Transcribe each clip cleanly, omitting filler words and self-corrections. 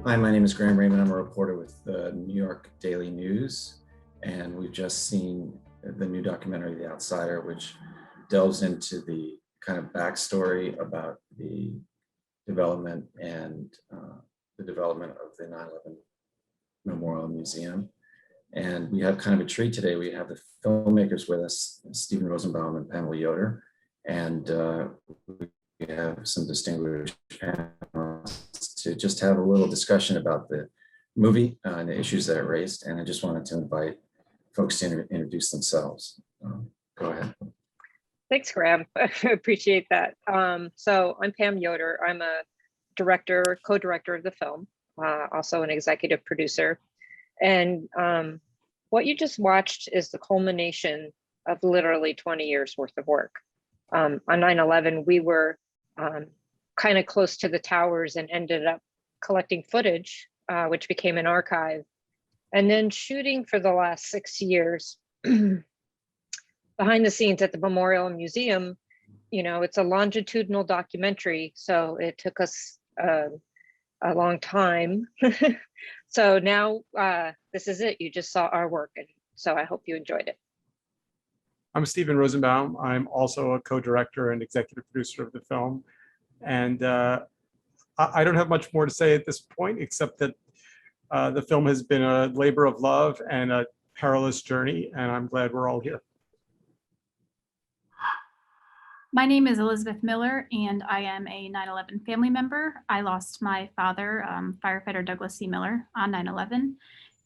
Hi, my name is Raymond. I'm a reporter with the New York Daily News, and we've just seen the new documentary, The Outsider, which delves into the kind of backstory about the development and the development of the 9/11 Memorial Museum. And we have kind of a treat today. We have the filmmakers with us, Stephen Rosenbaum and Pamela Yoder, and we have some distinguished panelists to just have a little discussion about the movie and the issues that it raised. And I just wanted to invite folks to introduce themselves. Go ahead. Thanks, Graham. I appreciate that. So I'm Pam Yoder. I'm a director, co-director of the film, also an executive producer. And what you just watched is the culmination of literally 20 years worth of work. On 9/11, we were kind of close to the towers and ended up collecting footage, which became an archive, and then shooting for the last 6 years behind the scenes at the Memorial Museum. You know, it's a longitudinal documentary, so it took us a long time. So now this is it. You just saw our work, and so I hope you enjoyed it. I'm Stephen Rosenbaum. I'm also a co-director and executive producer of the film. And I don't have much more to say at this point, except that the film has been a labor of love and a perilous journey, and I'm glad we're all here. My name is Elizabeth Miller, and I am a 9/11 family member. I lost my father, Firefighter Douglas C. Miller, on 9/11,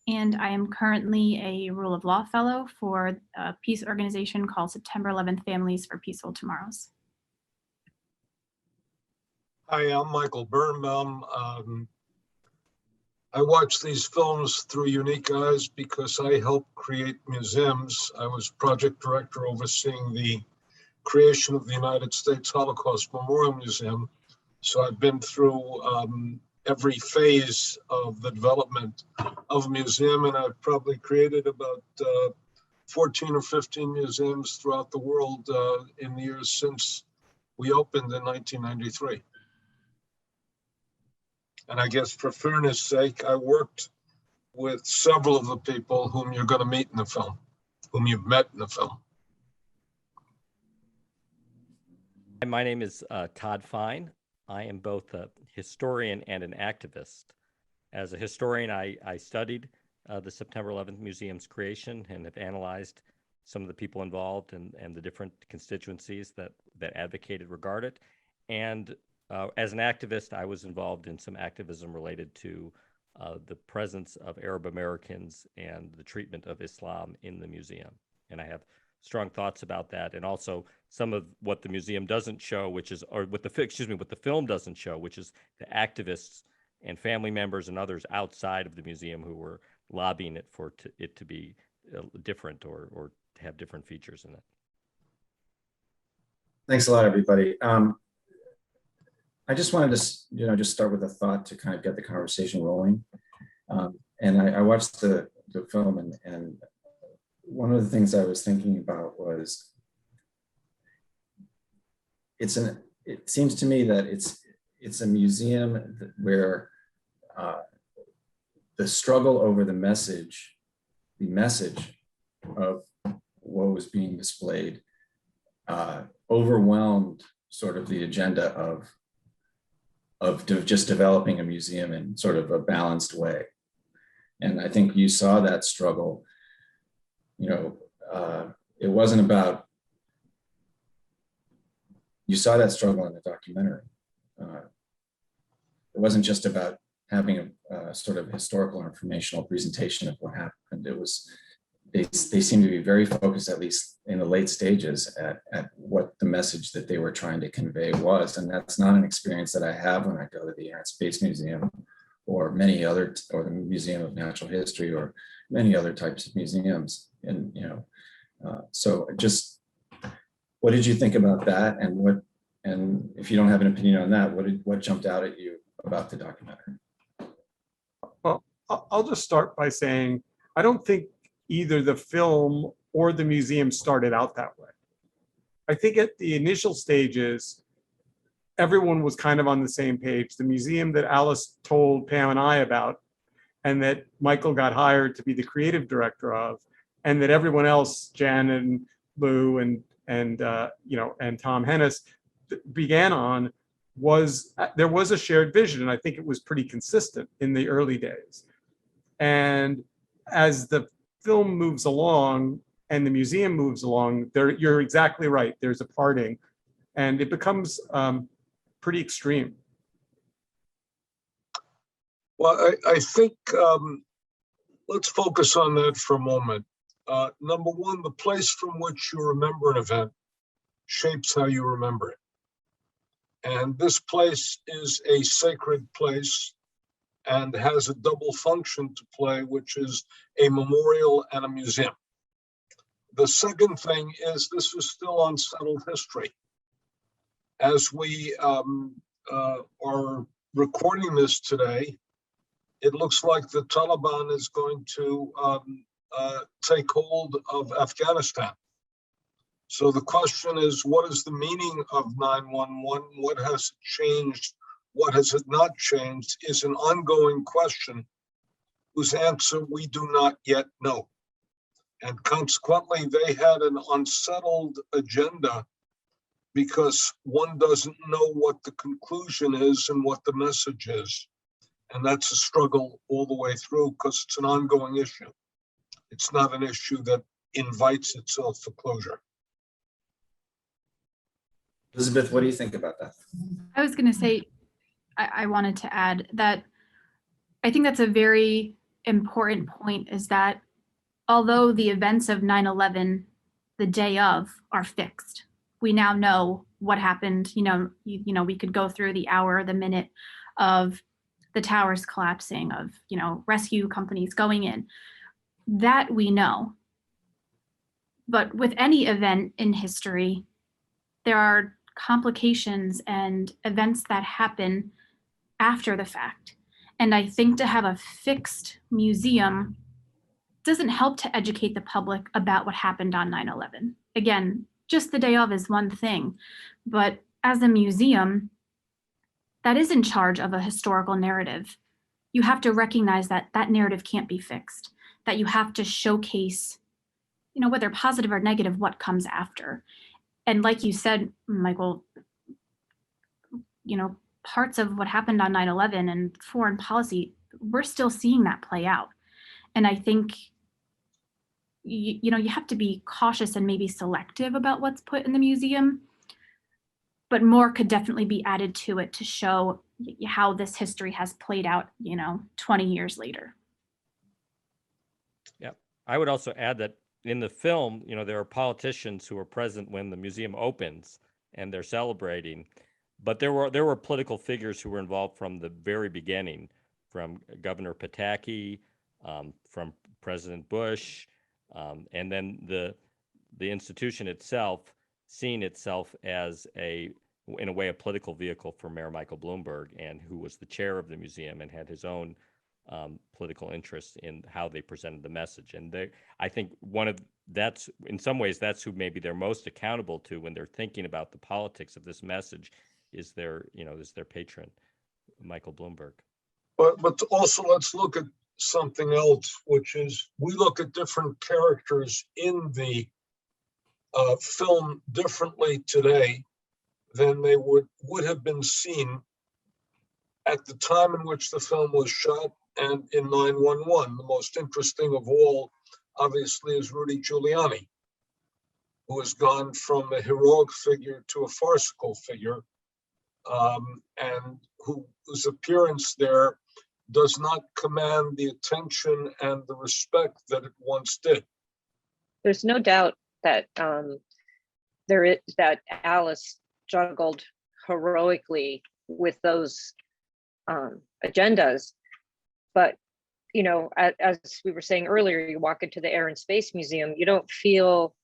and I am currently a Rule of Law Fellow for a peace organization called September 11th Families for Peaceful Tomorrows. Hi, I'm Michael Berenbaum. I watch these films through unique eyes because I helped create museums. I was project director overseeing the creation of the United States Holocaust Memorial Museum. So I've been through every phase of the development of a museum, and I've probably created about 14 or 15 museums throughout the world in the years since we opened in 1993. And I guess for fairness sake, I worked with several of the people whom you're going to meet in the film, whom you've met in the film. My name is Todd Fine. I am both a historian and an activist. As a historian, I studied the September 11th Museum's creation and have analyzed some of the people involved and the different constituencies that advocated regard it. And as an activist, I was involved in some activism related to the presence of Arab Americans and the treatment of Islam in the museum. And I have strong thoughts about that, and also some of what the museum doesn't show, which is, or what the film doesn't show, which is the activists and family members and others outside of the museum who were lobbying it for it to be different or to have different features in it. Thanks a lot, everybody. I just wanted to, just start with a thought to kind of get the conversation rolling. And I watched the film, and one of the things I was thinking about was, it seems to me that it's a museum where the struggle over the message of what was being displayed overwhelmed sort of the agenda of just developing a museum in sort of a balanced way. And I think you saw that struggle. It wasn't about, you saw that struggle in the documentary. It wasn't just about having a sort of historical or informational presentation of what happened. It was, they seemed to be very focused, at least in the late stages, at what the message that they were trying to convey was. And that's not an experience that I have when I go to the Air and Space Museum or or the Museum of Natural History or many other types of museums. And, so just, what did you think about that? And if you don't have an opinion on that, what jumped out at you about the documentary? Well, I'll just start by saying, I don't think either the film or the museum started out that way. I think at the initial stages, everyone was kind of on the same page. The museum that Alice told Pam and I about, and that Michael got hired to be the creative director of, and that everyone else, Jan and Lou and Tom Hennis, began on, was there was a shared vision, and I think it was pretty consistent in the early days. And as the film moves along and the museum moves along, you're exactly right. There's a parting, and it becomes pretty extreme. Well, I think let's focus on that for a moment. Number one, the place from which you remember an event shapes how you remember it. And this place is a sacred place and has a double function to play, which is a memorial and a museum. The second thing is this is still unsettled history. As we are recording this today, it looks like the Taliban is going to take hold of Afghanistan. So the question is, what is the meaning of 911? What has changed? What has it not changed is an ongoing question whose answer we do not yet know. And consequently, they had an unsettled agenda because one doesn't know what the conclusion is and what the message is. And that's a struggle all the way through because it's an ongoing issue. It's not an issue that invites itself for closure. Elizabeth, what do you think about that? I was going to say, I wanted to add that I think that's a very important point, is that although the events of 9/11, the day of, are fixed, we now know what happened. We could go through the hour, the minute of the towers collapsing, of, rescue companies going in. That we know. But with any event in history, there are complications and events that happen after the fact. And I think to have a fixed museum doesn't help to educate the public about what happened on 9/11. Again, just the day of is one thing, but as a museum that is in charge of a historical narrative, you have to recognize that that narrative can't be fixed, that you have to showcase, whether positive or negative, what comes after. And like you said, Michael, parts of what happened on 9/11 and foreign policy, we're still seeing that play out. And I think, you have to be cautious and maybe selective about what's put in the museum, but more could definitely be added to it to show how this history has played out, 20 years later. Yeah, I would also add that in the film, there are politicians who are present when the museum opens and they're celebrating, but there were political figures who were involved from the very beginning, from Governor Pataki, from President Bush, and then the institution itself seeing itself as in a way, a political vehicle for Mayor Michael Bloomberg, and who was the chair of the museum and had his own political interests in how they presented the message. And I think that's in some ways that's who maybe they're most accountable to when they're thinking about the politics of this message, is their patron, Michael Bloomberg. But also let's look at something else, which is we look at different characters in the film differently today than they would have been seen at the time in which the film was shot and in 9/11. The most interesting of all, obviously, is Rudy Giuliani, who has gone from a heroic figure to a farcical figure, and whose appearance there does not command the attention and the respect that it once did. There's no doubt that that Alice struggled heroically with those agendas, but as we were saying earlier, you walk into the Air and Space Museum, you don't feel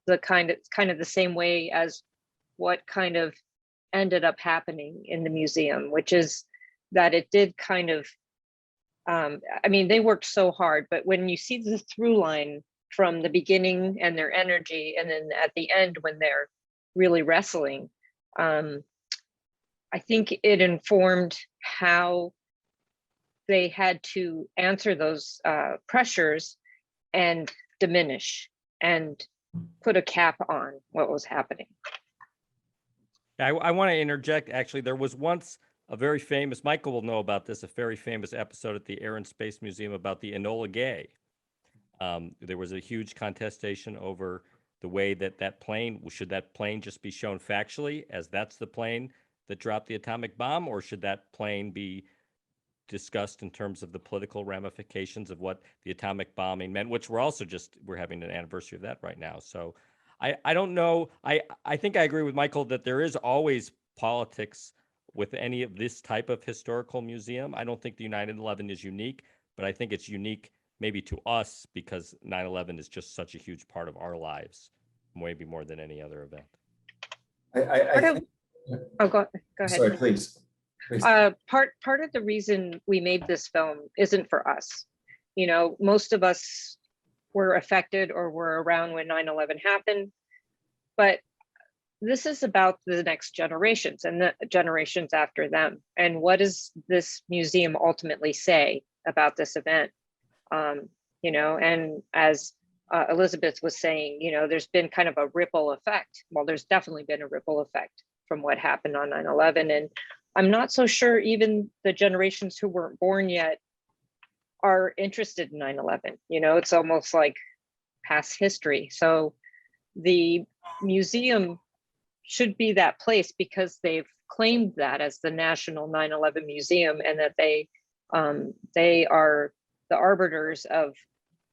the kind of the same way as what kind of ended up happening in the museum, which is that it did kind of, they worked so hard, but when you see the through line from the beginning and their energy, and then at the end when they're really wrestling, I think it informed how they had to answer those pressures and diminish and put a cap on what was happening. I want to interject. Actually, there was once a very famous, Michael will know about this, a very famous episode at the Air and Space Museum about the Enola Gay. There was a huge contestation over the way that plane, should that plane just be shown factually as that's the plane that dropped the atomic bomb, or should that plane be discussed in terms of the political ramifications of what the atomic bombing meant, which we're having an anniversary of that right now. So I don't know. I think I agree with Michael that there is always politics with any of this type of historical museum. I don't think the United 11 is unique, but I think it's unique maybe to us because 9/11 is just such a huge part of our lives, maybe more than any other event. Go ahead. Sorry, please. Part of the reason we made this film isn't for us. You know, most of us were affected or were around when 9/11 happened, but this is about the next generations and the generations after them. And what does this museum ultimately say about this event? You know, and as Elizabeth was saying, you know, there's been kind of a ripple effect. Well, there's definitely been a ripple effect from what happened on 9/11. And I'm not so sure even the generations who weren't born yet are interested in 9/11. You know, it's almost like past history. So the museum should be that place because they've claimed that as the National 9/11 Museum, and that they are the arbiters of,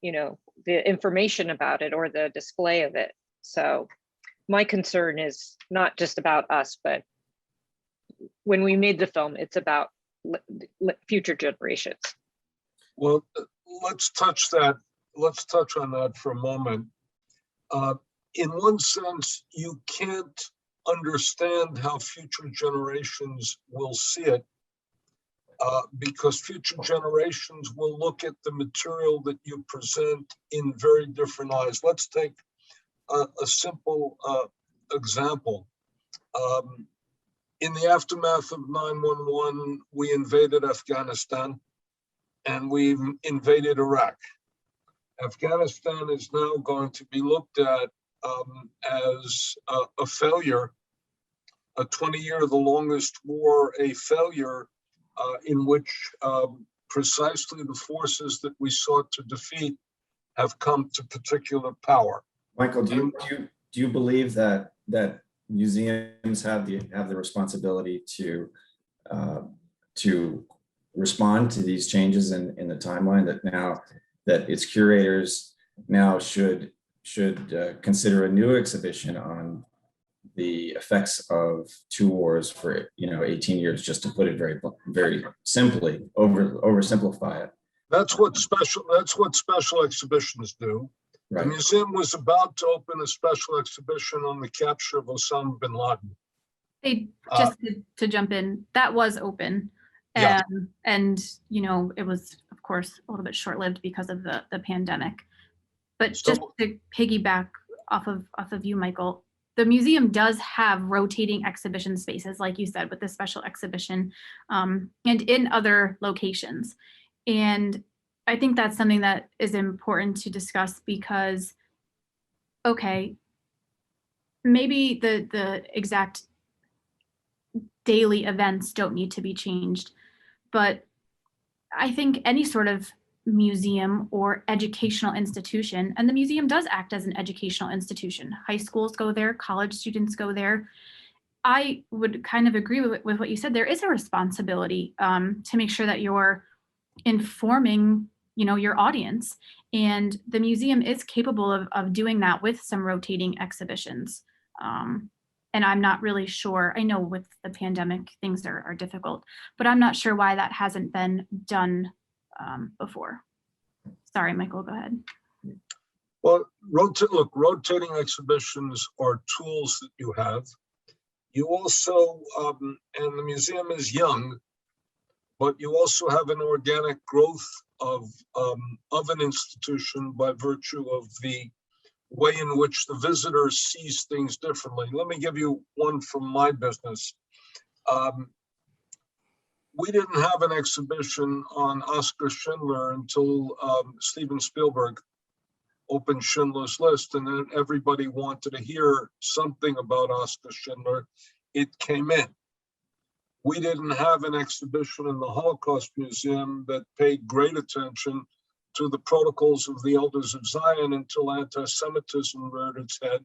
you know, the information about it or the display of it. So my concern is not just about us, but when we made the film, it's about future generations. Well, let's touch on that for a moment. In one sense, you can't understand how future generations will see it because future generations will look at the material that you present in very different eyes. Let's take a simple example. In the aftermath of 9/11, we invaded Afghanistan and we invaded Iraq. Afghanistan is now going to be looked at as a failure, a 20-year, the longest war, a failure in which precisely the forces that we sought to defeat have come to particular power. Michael, do you believe that museums have the responsibility to respond to these changes in the timeline, that its curators now should consider a new exhibition on the effects of two wars for 18 years, just to put it very simply, oversimplify it? That's what special exhibitions do. Right. The museum was about to open a special exhibition on the capture of Osama bin Laden. Hey, just to jump in, that was open. Yeah. And you know, it was of course a little bit short-lived because of the pandemic. But just to piggyback off of you, Michael, the museum does have rotating exhibition spaces, like you said, with the special exhibition and in other locations. And I think that's something that is important to discuss because, okay, maybe the exact daily events don't need to be changed, but I think any sort of museum or educational institution, and the museum does act as an educational institution. High schools go there, college students go there. I would kind of agree with what you said. There is a responsibility to make sure that you're informing, your audience, and the museum is capable of doing that with some rotating exhibitions. And I'm not really sure. I know with the pandemic, things are difficult, but I'm not sure why that hasn't been done before. Sorry, Michael, go ahead. Well, rotating exhibitions are tools that you have. You also, and the museum is young, but you also have an organic growth of an institution by virtue of the way in which the visitor sees things differently. Let me give you one from my business. We didn't have an exhibition on Oskar Schindler until Steven Spielberg opened Schindler's List, and then everybody wanted to hear something about Oskar Schindler. It came in. We didn't have an exhibition in the Holocaust Museum that paid great attention to the protocols of the Elders of Zion until anti-Semitism reared its head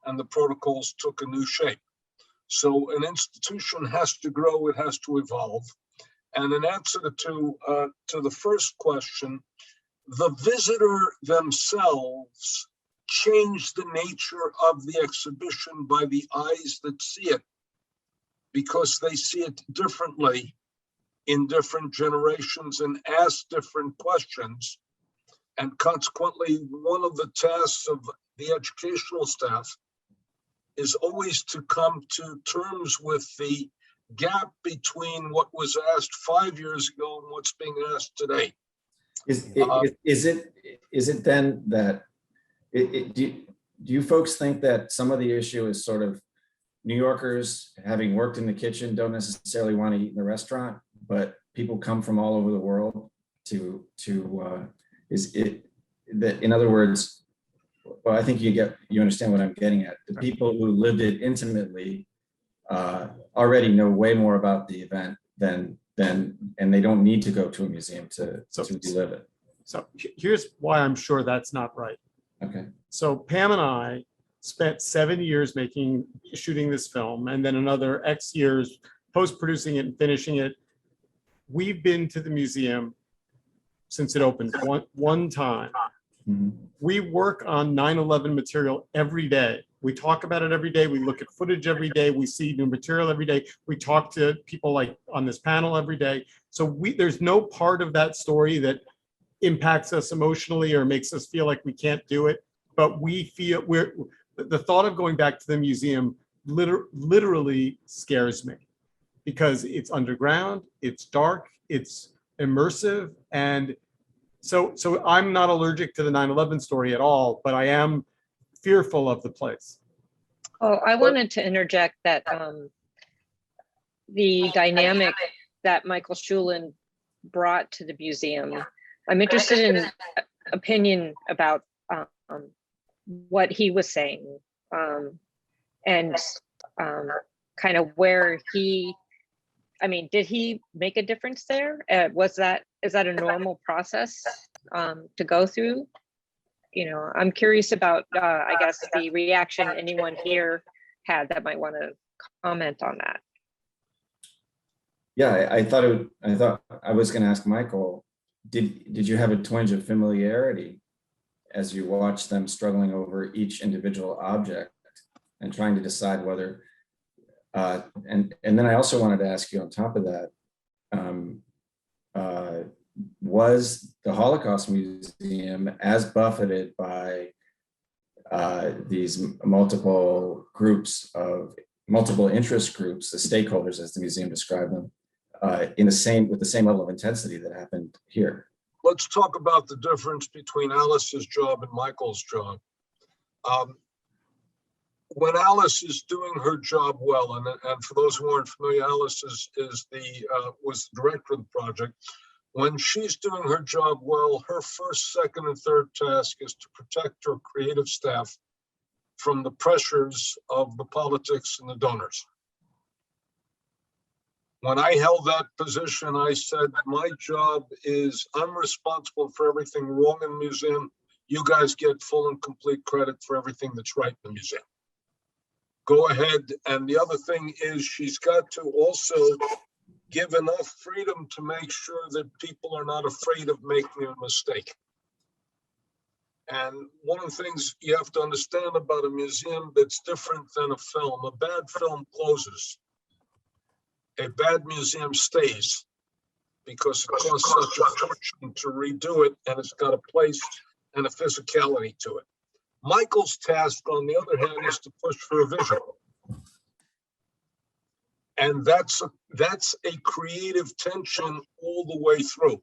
and the protocols took a new shape. So an institution has to grow, it has to evolve. And in answer to the first question, the visitor themselves change the nature of the exhibition by the eyes that see it, because they see it differently in different generations and ask different questions. And consequently, one of the tasks of the educational staff is always to come to terms with the gap between what was asked 5 years ago and what's being asked today. Is it then that, do you folks think that some of the issue is sort of New Yorkers, having worked in the kitchen, don't necessarily want to eat in the restaurant, but people come from all over the world is it that, in other words, well, I think you understand what I'm getting at. The people who lived it intimately already know way more about the event than and they don't need to go to a museum to relive it. So here's why I'm sure that's not right. Okay. So Pam and I spent 7 years shooting this film, and then another X years post-producing it and finishing it. We've been to the museum since it opened one time. Mm-hmm. We work on 9/11 material every day. We talk about it every day. We look at footage every day. We see new material every day. We talk to people like on this panel every day. So there's no part of that story that impacts us emotionally or makes us feel like we can't do it. But we feel the thought of going back to the museum literally scares me, because it's underground, it's dark, it's immersive. And so I'm not allergic to the 9/11 story at all, but I am fearful of the place. Oh, I wanted to interject that the dynamic that Michael Schulin brought to the museum, I'm interested in opinion about what he was saying and kind of where did he make a difference there? Is that a normal process to go through? You know, I'm curious about, I guess, the reaction anyone here had that might want to comment on that. Yeah, I thought I was going to ask Michael, did you have a twinge of familiarity as you watched them struggling over each individual object and trying to decide whether, and then I also wanted to ask you on top of that, was the Holocaust Museum as buffeted by these multiple interest groups, the stakeholders, as the museum described them, with the same level of intensity that happened here? Let's talk about the difference between Alice's job and Michael's job. When Alice is doing her job well, and for those who aren't familiar, Alice was the director of the project. When she's doing her job well, her first, second, and third task is to protect her creative staff from the pressures of the politics and the donors. When I held that position, I said, my job is I'm responsible for everything wrong in the museum. You guys get full and complete credit for everything that's right in the museum. Go ahead. And the other thing is she's got to also give enough freedom to make sure that people are not afraid of making a mistake. And one of the things you have to understand about a museum that's different than a film, a bad film closes. A bad museum stays because it costs such a fortune to redo it, and it's got a place and a physicality to it. Michael's task, on the other hand, is to push for a vision. And that's a creative tension all the way through.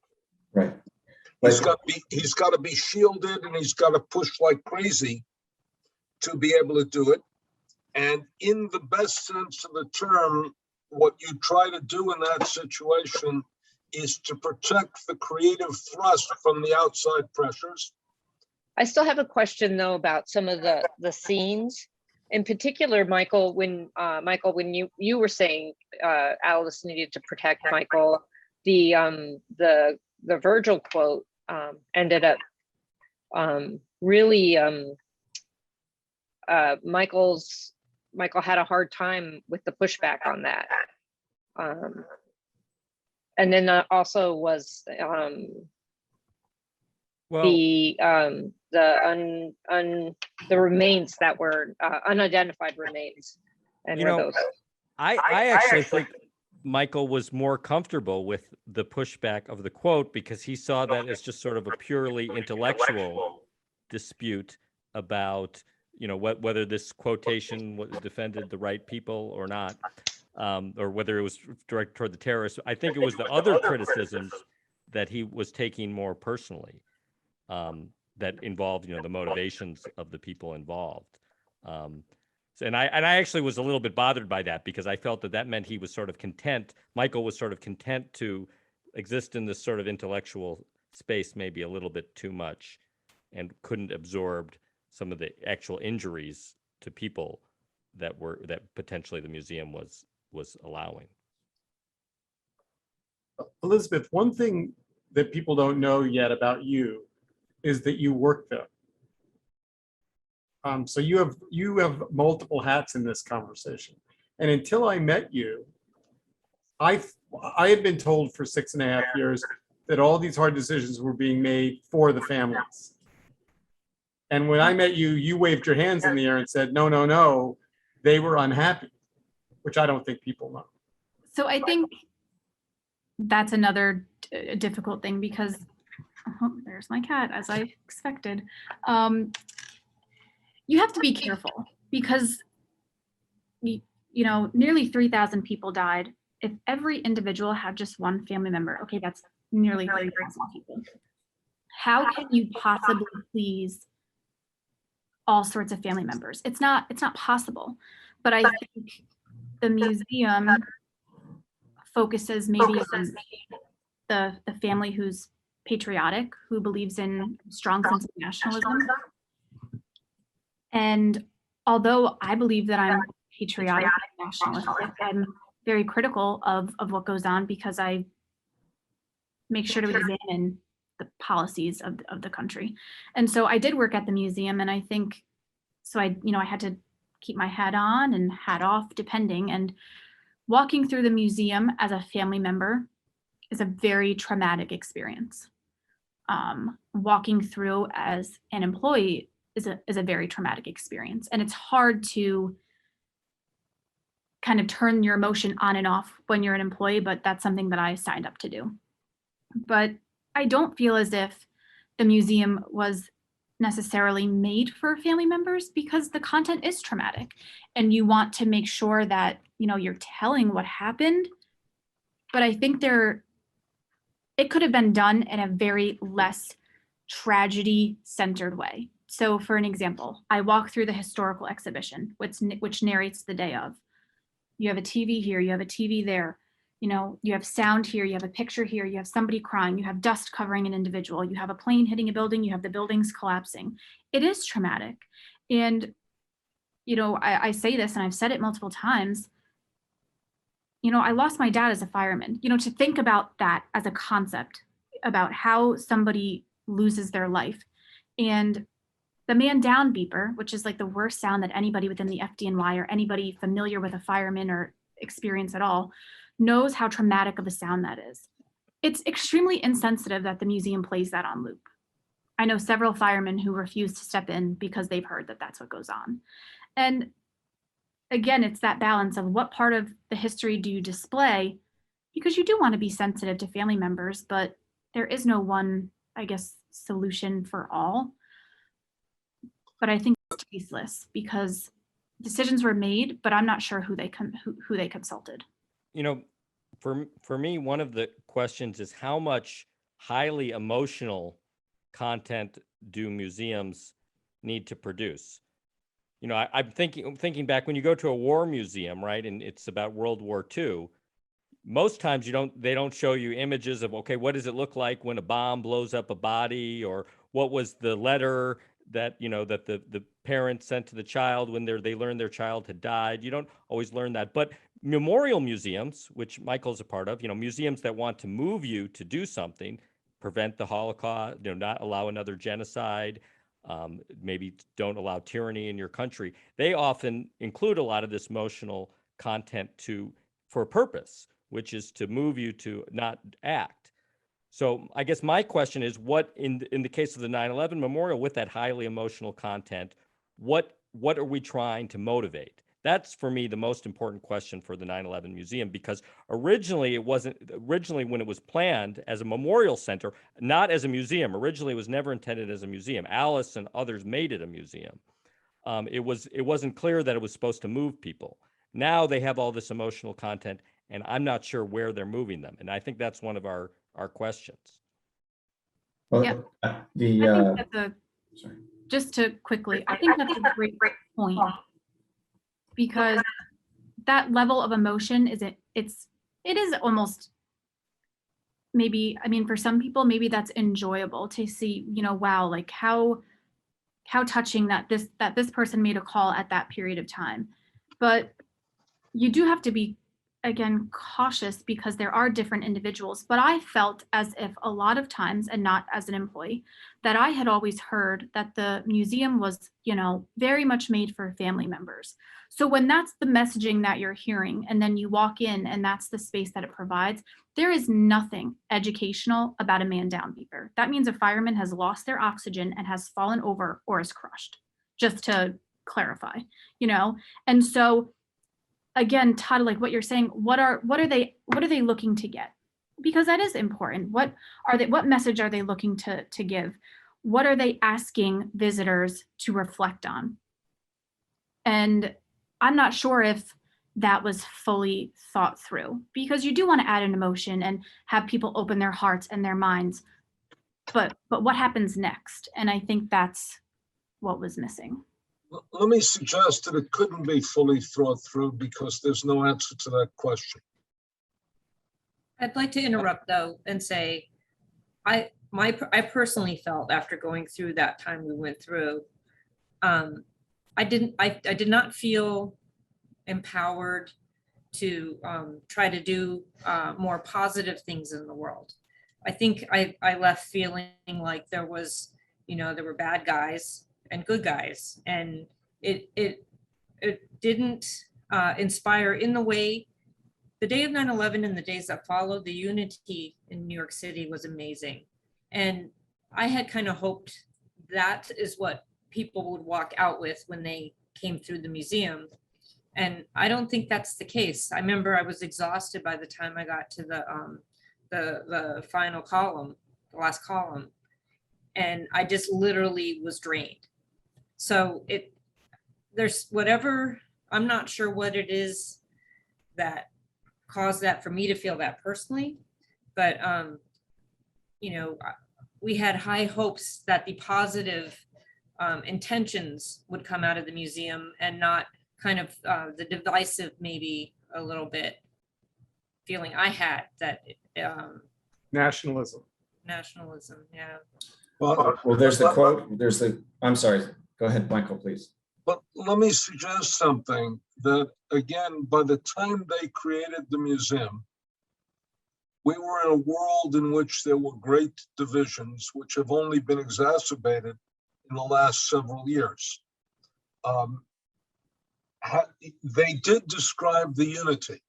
Right. He's got to be shielded, and he's got to push like crazy to be able to do it. And in the best sense of the term, what you try to do in that situation is to protect the creative thrust from the outside pressures. I still have a question though about some of the scenes. In particular, Michael, when you were saying Alice needed to protect Michael, the Virgil quote ended up really Michael had a hard time with the pushback on that. And then also was the remains that were unidentified remains, and were those. I actually think Michael was more comfortable with the pushback of the quote because he saw that as just sort of a purely intellectual dispute about, you know, whether this quotation defended the right people or not, or whether it was directed toward the terrorists. I think it was the other criticisms that he was taking more personally, that involved, you know, the motivations of the people involved. And I actually was a little bit bothered by that because I felt that meant he was sort of content. Michael was sort of content to exist in this sort of intellectual space, maybe a little bit too much, and couldn't absorb some of the actual injuries to people that potentially the museum was allowing. Elizabeth, one thing that people don't know yet about you is that you work there. So you have multiple hats in this conversation. And until I met you, I had been told for 6.5 years that all these hard decisions were being made for the families. And when I met you, you waved your hands in the air and said, no, no, no, they were unhappy, which I don't think people know. So I think that's another difficult thing because, oh, there's my cat, as I expected. You have to be careful because, you know, nearly 3,000 people died. If every individual had just one family member, okay, that's nearly 3,000 people. How can you possibly please all sorts of family members? It's not possible. But I think the museum focuses maybe on the family who's patriotic, who believes in a strong sense of nationalism. And although I believe that I'm patriotic and nationalistic, I'm very critical of what goes on because I make sure to examine the policies of the country. And so I did work at the museum, and I think, so I had to keep my hat on and hat off depending. And walking through the museum as a family member is a very traumatic experience. Walking through as an employee is a very traumatic experience. And it's hard to kind of turn your emotion on and off when you're an employee, but that's something that I signed up to do. But I don't feel as if the museum was necessarily made for family members because the content is traumatic and you want to make sure that, you know, you're telling what happened. But I think it could have been done in a very less tragedy-centered way. So for an example, I walk through the historical exhibition, which narrates the day of. You have a TV here, you have a TV there, you know, you have sound here, you have a picture here, you have somebody crying, you have dust covering an individual, you have a plane hitting a building, you have the buildings collapsing. It is traumatic. And, you know, I say this, and I've said it multiple times, you know, I lost my dad as a fireman. You know, to think about that as a concept, about how somebody loses their life. And the man down beeper, which is like the worst sound that anybody within the FDNY or anybody familiar with a fireman or experience at all knows how traumatic of a sound that is. It's extremely insensitive that the museum plays that on loop. I know several firemen who refuse to step in because they've heard that that's what goes on. And again, it's that balance of what part of the history do you display, because you do want to be sensitive to family members, but there is no one, I guess, solution for all. But I think it's tasteless because decisions were made, but I'm not sure who they consulted. You know, for me, one of the questions is how much highly emotional content do museums need to produce? You know, I'm thinking back when you go to a war museum, right, and it's about World War II. Most times they don't show you images of, okay, what does it look like when a bomb blows up a body, or what was the letter that, you know, that the parents sent to the child when they learned their child had died. You don't always learn that. But memorial museums, which Michael's a part of, you know, museums that want to move you to do something, prevent the Holocaust, you know, not allow another genocide, maybe don't allow tyranny in your country. They often include a lot of this emotional content for a purpose, which is to move you to not act. So I guess my question is, what in the case of the 9/11 memorial, with that highly emotional content, what are we trying to motivate? That's, for me, the most important question for the 9/11 museum, because originally when it was planned as a memorial center, not as a museum. Originally, it was never intended as a museum. Alice and others made it a museum. It wasn't clear that it was supposed to move people. Now they have all this emotional content, and I'm not sure where they're moving them. And I think that's one of our questions. Well, Yeah. I think sorry. just to quickly, I think that's a great point, because that level of emotion it is almost, maybe, I mean, for some people, maybe that's enjoyable to see, you know, wow, like how touching that this person made a call at that period of time. But you do have to be, again, cautious, because there are different individuals. But I felt as if a lot of times, and not as an employee, that I had always heard that the museum was, you know, very much made for family members. So when that's the messaging that you're hearing, and then you walk in and that's the space that it provides, there is nothing educational about a man down beeper. That means a fireman has lost their oxygen and has fallen over or is crushed, just to clarify, you know? And so, again, Todd, like what you're saying, what are they looking to get? Because that is important. What message are they looking to give? What are they asking visitors to reflect on? And I'm not sure if that was fully thought through, because you do want to add an emotion and have people open their hearts and their minds. But what happens next? And I think that's what was missing. Let me suggest that it couldn't be fully thought through, because there's no answer to that question. I'd like to interrupt though and say, I personally felt, after going through that time we went through, I did not feel empowered to try to do more positive things in the world. I think I left feeling like there was, you know, there were bad guys and good guys, and it didn't inspire in the way. The day of 9/11 and the days that followed, the unity in New York City was amazing. And I had kind of hoped that is what people would walk out with when they came through the museum. And I don't think that's the case. I remember I was exhausted by the time I got to the final column, the last column, and I just literally was drained. So there's whatever, I'm not sure what it is that caused that for me to feel that personally, but you know, we had high hopes that the positive intentions would come out of the museum, and not kind of the divisive, maybe a little bit feeling I had that Nationalism. yeah. Well, There's the quote, I'm sorry, go ahead, Michael, please. But let me suggest something, that again, by the time they created the museum, we were in a world in which there were great divisions, which have only been exacerbated in the last several years. They did describe the unity.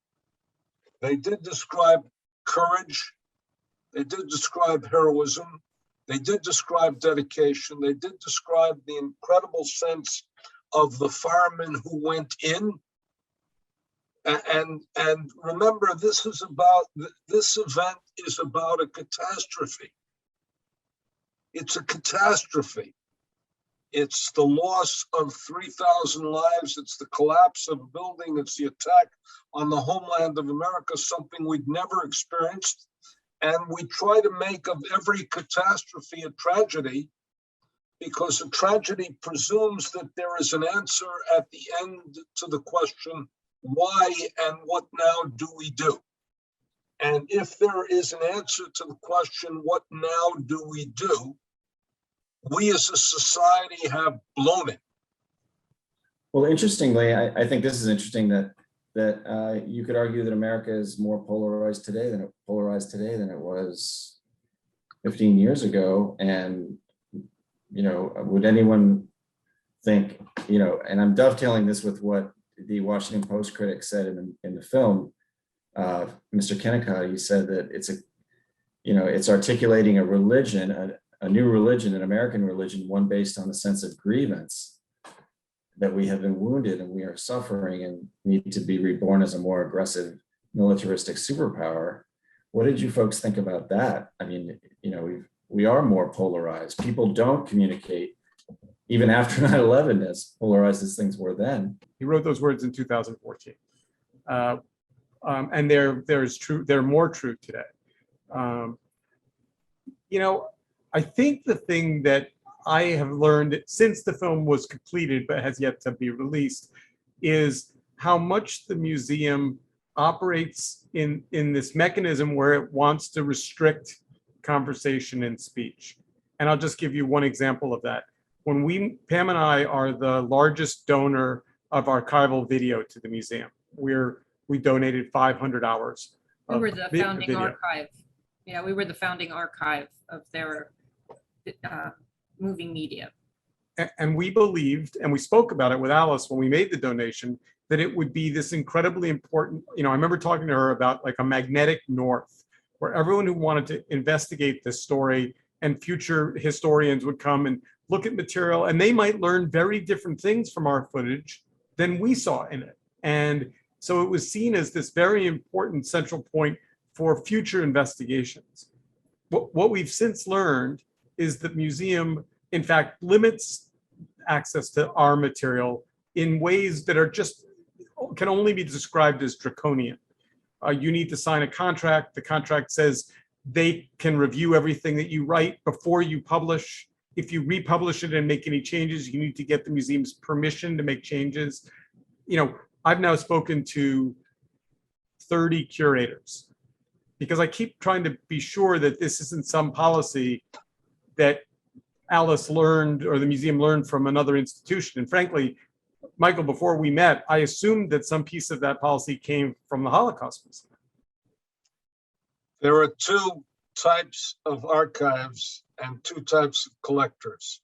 They did describe courage. They did describe heroism. They did describe dedication. They did describe the incredible sense of the firemen who went in. And remember, this event is about a catastrophe. It's a catastrophe. It's the loss of 3,000 lives. It's the collapse of a building. It's the attack on the homeland of America, something we'd never experienced. And we try to make of every catastrophe a tragedy, because a tragedy presumes that there is an answer at the end to the question, why and what now do we do? And if there is an answer to the question, what now do we do? We as a society have blown it. Well, interestingly, I think this is interesting that you could argue that America is more polarized today than it was 15 years ago. And, you know, would anyone think, you know, and I'm dovetailing this with what the Washington Post critic said in the film, Mr. Kennicott, he said that it's articulating a religion, a new religion, an American religion, one based on a sense of grievance, that we have been wounded and we are suffering and need to be reborn as a more aggressive militaristic superpower. What did you folks think about that? I mean, you know, we are more polarized. People don't communicate even after 9/11 as polarized as things were then. He wrote those words in 2014. And they're more true today. You know, I think the thing that I have learned since the film was completed but has yet to be released is how much the museum operates in this mechanism where it wants to restrict conversation and speech. And I'll just give you one example of that. When Pam and I are the largest donor of archival video to the museum. We donated 500 hours. We were the founding video. archive. Yeah, we were the founding archive of their moving media. And we believed, and we spoke about it with Alice when we made the donation, that it would be this incredibly important, you know, I remember talking to her about like a magnetic north, where everyone who wanted to investigate this story and future historians would come and look at material, and they might learn very different things from our footage than we saw in it. And so it was seen as this very important central point for future investigations. What we've since learned is that museum, in fact, limits access to our material in ways that are just, can only be described as draconian. You need to sign a contract. The contract says they can review everything that you write before you publish. If you republish it and make any changes, you need to get the museum's permission to make changes. You know, I've now spoken to 30 curators because I keep trying to be sure that this isn't some policy that Alice learned or the museum learned from another institution. And frankly, Michael, before we met, I assumed that some piece of that policy came from the Holocaust Museum. There are two types of archives and two types of collectors.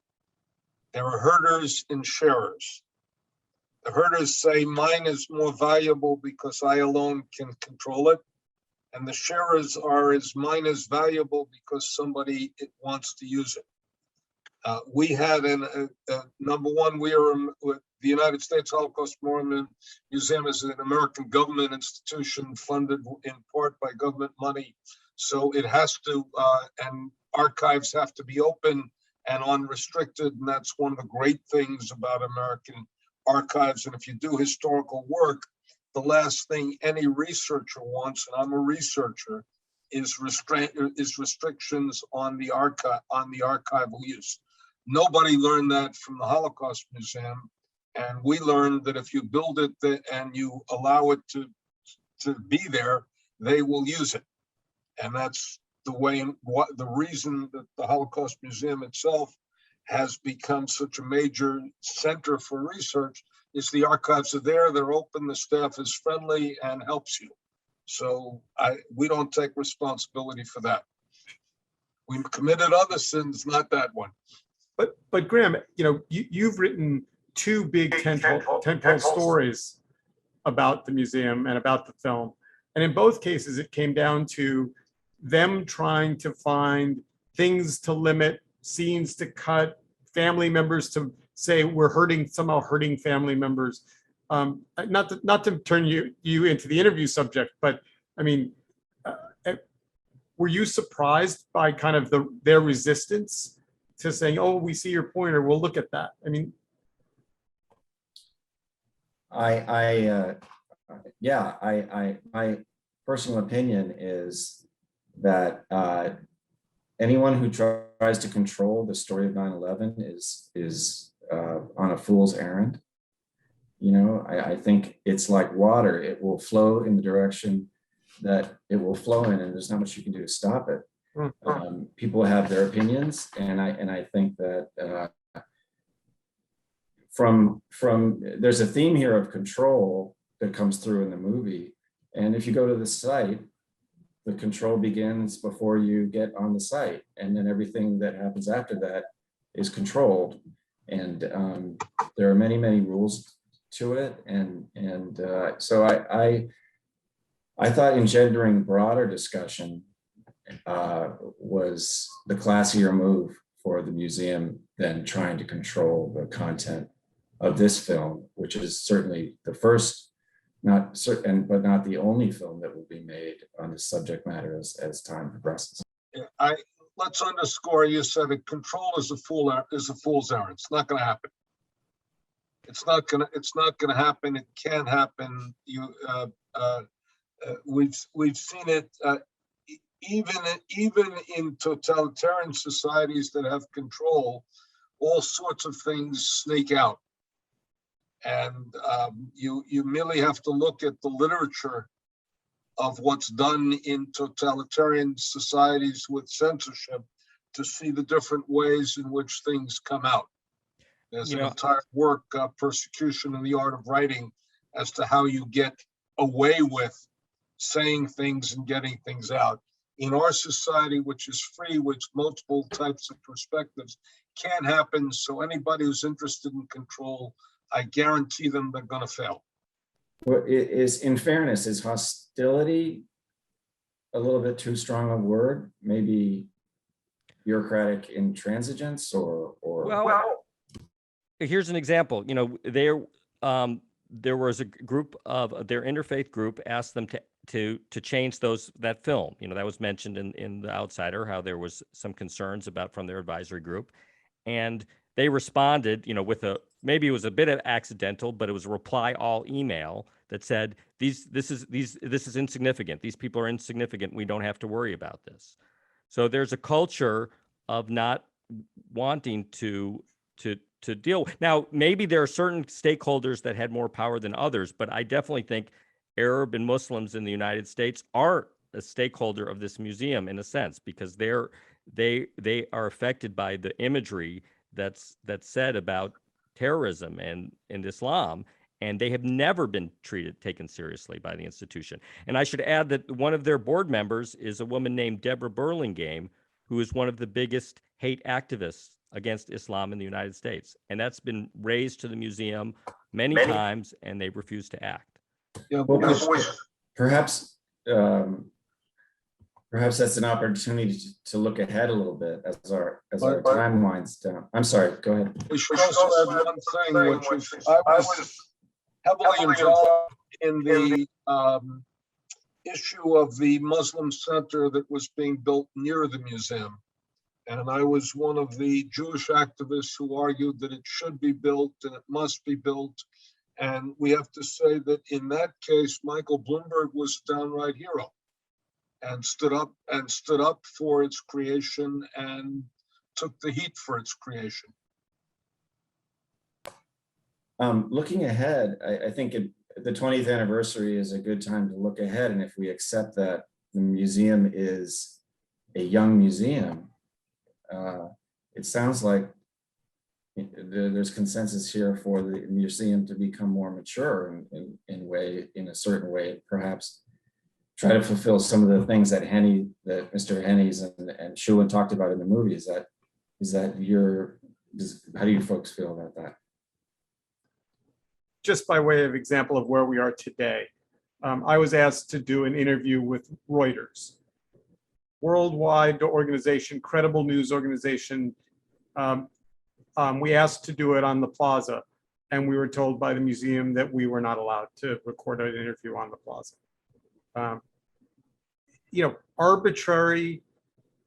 There are herders and sharers. The herders say mine is more valuable because I alone can control it. And the sharers are as mine is valuable because somebody wants to use it. We had number one, we are the United States Holocaust Memorial Museum is an American government institution funded in part by government money. So it has to, and archives have to be open and unrestricted. And that's one of the great things about American archives. And if you do historical work, the last thing any researcher wants, and I'm a researcher, is restrictions on the archival use. Nobody learned that from the Holocaust Museum. And we learned that if you build it and you allow it to be there, they will use it. And that's the way, the reason that the Holocaust Museum itself has become such a major center for research is the archives are there, they're open, the staff is friendly and helps you. So we don't take responsibility for that. We've committed other sins, not that one. But Graham, you know, you've written two big tentpole stories about the museum and about the film. And in both cases, it came down to them trying to find things to limit, scenes to cut, family members to say we're somehow hurting family members. Not to turn you into the interview subject, but I mean, were you surprised by kind of their resistance to saying, "Oh, we see your point," or "We'll look at that"? I mean, my personal opinion is that anyone who tries to control the story of 9/11 is on a fool's errand. You know, I think it's like water. It will flow in the direction that it will flow in, and there's not much you can do to stop it. People have their opinions, and I think that from there's a theme here of control that comes through in the movie. And if you go to the site, the control begins before you get on the site, and then everything that happens after that is controlled. And there are many, many rules to it, and so I thought engendering broader discussion was the classier move for the museum than trying to control the content of this film, which is certainly the first, not certain, but not the only film that will be made on this subject matter as time progresses. Yeah, let's underscore, you said that control is a fool's errand. It's not going to happen. It's not going to happen. It can't happen. We've seen it even in totalitarian societies that have control. All sorts of things sneak out, and you merely have to look at the literature of what's done in totalitarian societies with censorship to see the different ways in which things come out. There's an entire work, Persecution in the Art of Writing, as to how you get away with saying things and getting things out. In our society, which is free, with multiple types of perspectives, can't happen. So anybody who's interested in control, I guarantee them they're going to fail. Well, in fairness, is hostility a little bit too strong a word? Maybe bureaucratic intransigence, or well, here's an example. You know, there was a group of their interfaith group asked them to change that film. You know, that was mentioned in the Outsider, how there was some concerns from their advisory group, and they responded, you know, with maybe it was a bit of accidental, but it was a reply all email that said, this is insignificant. These people are insignificant. We don't have to worry about this. So there's a culture of not wanting to deal. Now, maybe there are certain stakeholders that had more power than others, but I definitely think Arab and Muslims in the United States are a stakeholder of this museum in a sense, because they are affected by the imagery that's said about terrorism and Islam, and they have never been taken seriously by the institution. And I should add that one of their board members is a woman named Deborah Burlingame, who is one of the biggest hate activists against Islam in the United States. And that's been raised to the museum many times, and they refuse to act. Yeah, well, perhaps that's an opportunity to look ahead a little bit as our time winds down. I'm sorry, go ahead. we should also add one thing, which is I was heavily involved in the issue of the Muslim center that was being built near the museum. And I was one of the Jewish activists who argued that it should be built and it must be built. And we have to say that in that case, Michael Bloomberg was a downright hero and stood up for its creation and took the heat for its creation. Looking ahead, I think the 20th anniversary is a good time to look ahead. And if we accept that the museum is a young museum, it sounds like there's consensus here for the museum to become more mature in a certain way, perhaps try to fulfill some of the things that Mr. Hennies and Shulin talked about in the movie. How do you folks feel about that? Just by way of example of where we are today, I was asked to do an interview with Reuters, worldwide organization, credible news organization. We asked to do it on the plaza, and we were told by the museum that we were not allowed to record an interview on the plaza. Arbitrary.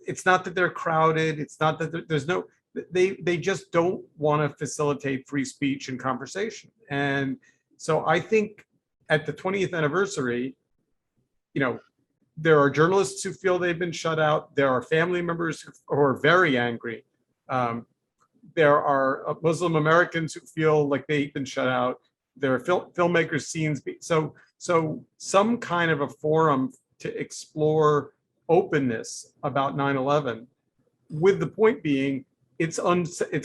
It's not that they're crowded. It's not that there's no. They just don't want to facilitate free speech and conversation. And so I think at the 20th anniversary, There are journalists who feel they've been shut out. There are family members who are very angry. There are Muslim Americans who feel like they've been shut out. There are filmmakers scenes. So some kind of a forum to explore openness about 9/11, with the point being it's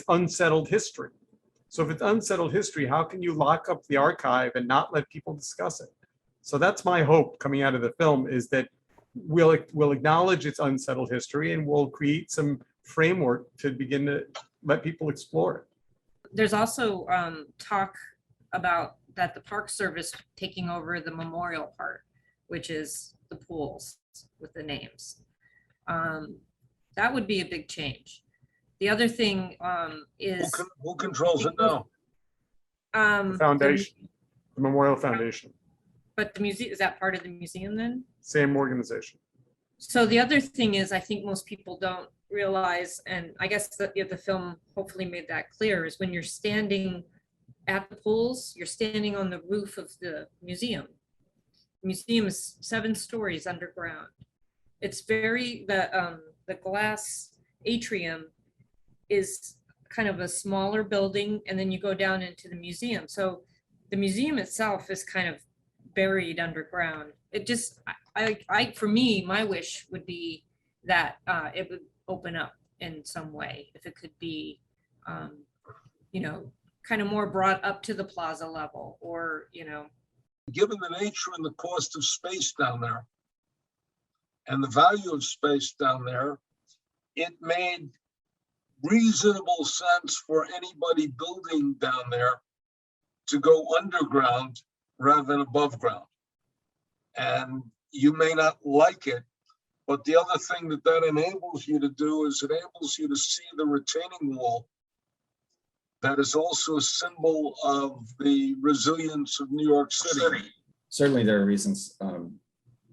unsettled history. So if it's unsettled history, how can you lock up the archive and not let people discuss it? So that's my hope coming out of the film, is that we'll acknowledge its unsettled history and we'll create some framework to begin to let people explore it. There's also talk about that the Park Service taking over the memorial part, which is the pools with the names. That would be a big change. The other thing is Who controls it now? The foundation, the Memorial Foundation, But the museum, is that part of the museum then? same organization. So the other thing is, I think most people don't realize, and I guess that the film hopefully made that clear, is when you're standing at the pools, you're standing on the roof of the museum. The museum is 7 stories underground. It's very, the glass atrium is kind of a smaller building, and then you go down into the museum. So the museum itself is kind of buried underground. It just, for me, my wish would be that it would open up in some way, if it could be, kind of more brought up to the plaza level, or, Given the nature and the cost of space down there and the value of space down there, it made reasonable sense for anybody building down there to go underground rather than above ground. And you may not like it, but the other thing that enables you to do is it enables you to see the retaining wall. That is also a symbol of the resilience of New York City. Certainly there are reasons,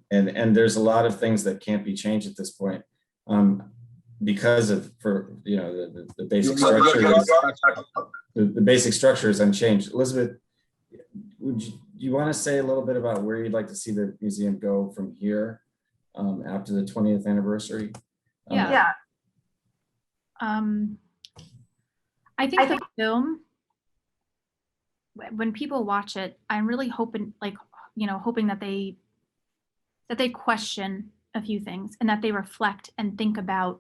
and there's a lot of things that can't be changed at this point, because of, the basic structure is, the basic structure is unchanged. Elizabeth, do you want to say a little bit about where you'd like to see the museum go from here after the 20th anniversary? Yeah. I think the film, when people watch it, I'm really hoping, hoping that they question a few things, and that they reflect and think about,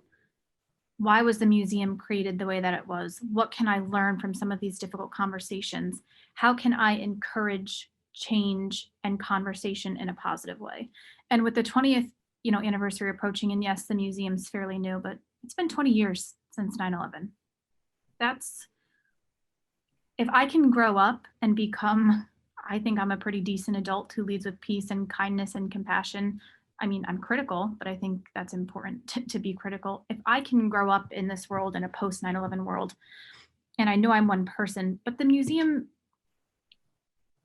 why was the museum created the way that it was? What can I learn from some of these difficult conversations? How can I encourage change and conversation in a positive way? And with the 20th, anniversary approaching, and yes, the museum's fairly new, but it's been 20 years since 9/11. If I can grow up and become, I think I'm a pretty decent adult who leads with peace and kindness and compassion. I mean, I'm critical, but I think that's important to be critical. If I can grow up in this world, in a post 9/11 world, and I know I'm one person, but the museum,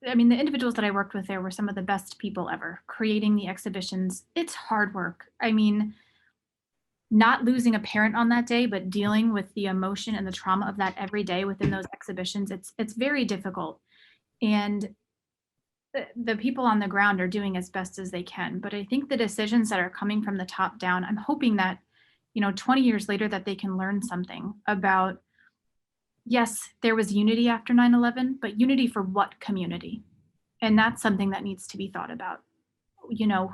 the individuals that I worked with there were some of the best people ever, creating the exhibitions. It's hard work. Not losing a parent on that day, but dealing with the emotion and the trauma of that every day within those exhibitions, it's very difficult. And the people on the ground are doing as best as they can. But I think the decisions that are coming from the top down, I'm hoping that, 20 years later, that they can learn something about, yes, there was unity after 9/11, but unity for what community? And that's something that needs to be thought about.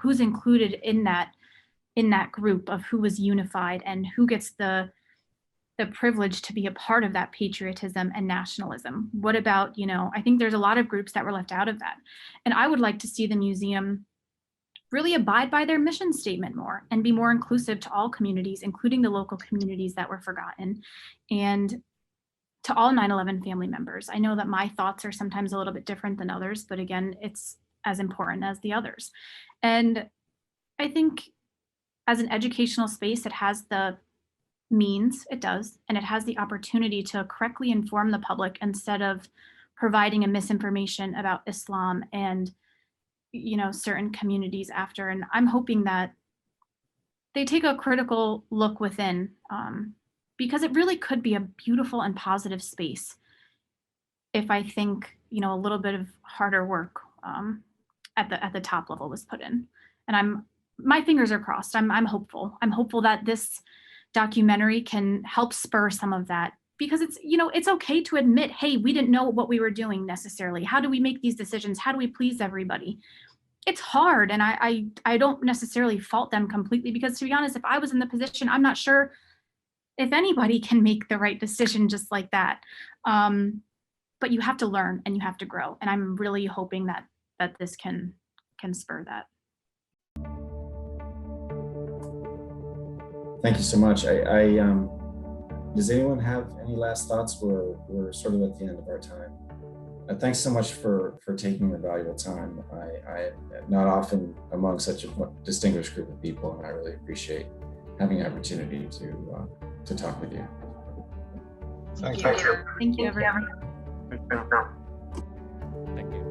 Who's included in that group of who was unified, and who gets the privilege to be a part of that patriotism and nationalism. What about, I think there's a lot of groups that were left out of that. And I would like to see the museum really abide by their mission statement more and be more inclusive to all communities, including the local communities that were forgotten, and to all 9/11 family members. I know that my thoughts are sometimes a little bit different than others, but again, it's as important as the others. And I think as an educational space, it has the means, it does, and it has the opportunity to correctly inform the public instead of providing a misinformation about Islam and, certain communities after. And I'm hoping that they take a critical look within, because it really could be a beautiful and positive space if I think, a little bit of harder work at the top level was put in. And my fingers are crossed. I'm hopeful. I'm hopeful that this documentary can help spur some of that, because it's, you know, it's okay to admit, hey, we didn't know what we were doing necessarily. How do we make these decisions? How do we please everybody? It's hard, and I don't necessarily fault them completely, because to be honest, if I was in the position, I'm not sure if anybody can make the right decision just like that. But you have to learn and you have to grow, and I'm really hoping that this can spur that. Thank you so much. Does anyone have any last thoughts? We're sort of at the end of our time. Thanks so much for taking your valuable time. I not often among such a distinguished group of people, and I really appreciate having the opportunity to talk with you. Thank you. Thank you, everyone. Thank you. Thank you.